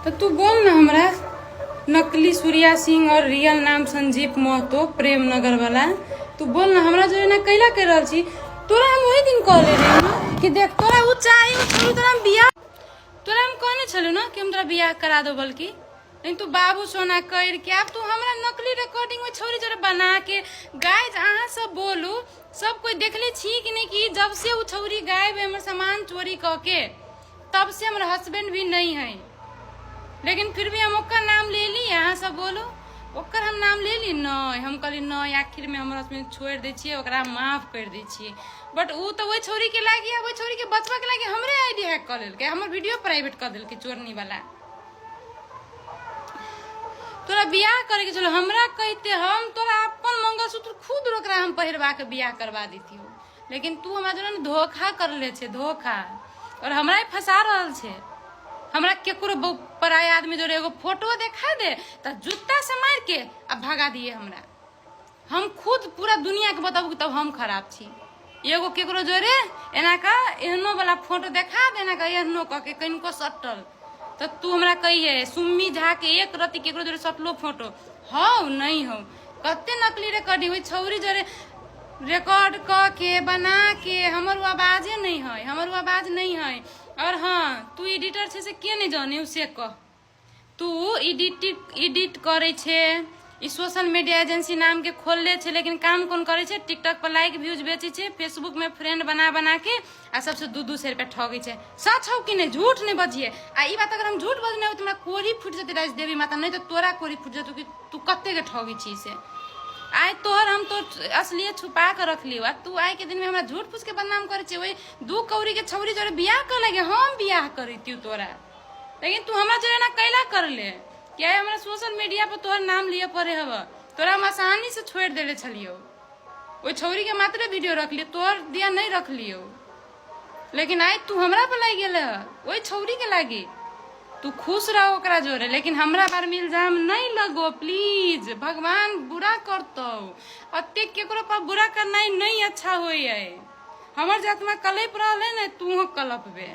तो तू बोल ना हमरा, नकली सूर्या सिंह और रियल नाम संजीव महतो प्रेम नगर वाला। तू बोल ना हमरा जो ना कैला कर रहल छी। तोरा हम वही दिन कहले रही ना कि देख तोरा उ चाही तोरा बियाह, तोरा हम कहने छलू ना कि हम तोरा बियाह करा दो, बल्कि लेकिन तू बाबू सोना कर के अब तू हमरा नकली रिकॉर्डिंग में छोरी जोरे बना के। गाइज अहाँ सब बोलू, सब कोई देखले छी कि नहीं कि जब से उ छौरी गायब है, हमर सामान चोरी क के, तब से हमर हस्बैंड भी नहीं है, लेकिन फिर भी हम ओकर नाम ले ली। अहाँ सब बोलो ओकर हम नाम ले ली नहीं, हम कहली नहीं, आखिर में हमर हस्बैंड छोड़ दै छियै, ओकरा माफ कर दै छियै। बट उ तो वही छौरी के लागी, वही छौरी के बचवा के लागी हमरे आईडी हैक कर लेलके, हमर वीडियो प्राइवेट कर देलके चोरनी वाला। तोरा बियाह करे के चलो हमरा कहते, हम तोरा अपन मंगलसूत्र खुद ओकरा हम पहिरवा के बियाह करवा देती हो, लेकिन तू हमरा जो धोखा कर ले छे, धोखा, और हमरा ही फंसा रहल छे। हमरा केकरो पराय आदमी जोरे एगो फोटो देखा दे त जूता से मार के अब भगा दिए हमरा। हम खुद पूरा दुनिया के बताबू तब हम खराब छी। एगो केकरो जोरे एना का एहनो वाला फोटो देखा देना का एहनो क के कनको सटल, तो तू हमरा कहिए सुम्मी झा के एक रति केकरो जोरे सटलो फोटो हो नहीं हो। कते नकली रिकॉर्डिंग हुई छौरी जोरे रिकॉर्ड क के बना के, हमर आवाजे नहीं है, हमर आवाज नहीं है। और हाँ, तू एडिटर छे से के नहीं जाने उसे कह, तू एडिट करे छे, ई सोशल मीडिया एजेंसी नाम के खोल ले छे, लेकिन काम कौन करे छे? टिकटॉक पर लाइक व्यूज बेचे छे, फेसबुक में फ्रेंड बना के आ सबसे 200 रुपया ठगे छे। सच हो कि नहीं, झूठ नहीं बजिए। आ ई बात अगर हम झूठ बजने हो तो हमरा कोरी फूट जते राज देवी माता, नहीं तो तोरा कोरी फूट जतो कि तू कत्ते के ठगी छी से। आय तोहर हम तो असलियत छुपा कर रख लियो, तू आय के दिन में हमरा झूठ फूस के बदनाम करे छे। वही दू कौरी के छौरी जोरे बियाह कर लगे, हम बियाह करती तोरा, लेकिन तू हमरा जोरे ना कैला कर ले। क्या हमरा सोशल मीडिया पर तोहर नाम लिए पड़े हव, तोरा हम आसानी से छोड़ देले छलियो। वो छौरी के मात्र वीडियो रख लियो, तोहर दिया नहीं रख लियो, लेकिन आय तू हमरा पर लग गेल, वही छौरी के लागी। तू खुश रहो ओकरा जोरे, लेकिन हमरा बारे में इल्जाम नहीं लगो प्लीज। भगवान बुरा करतो, अत्ते केकरो पर बुरा करना नहीं अच्छा होय है। हमर जात में कलप रहले न, तू कलपबे।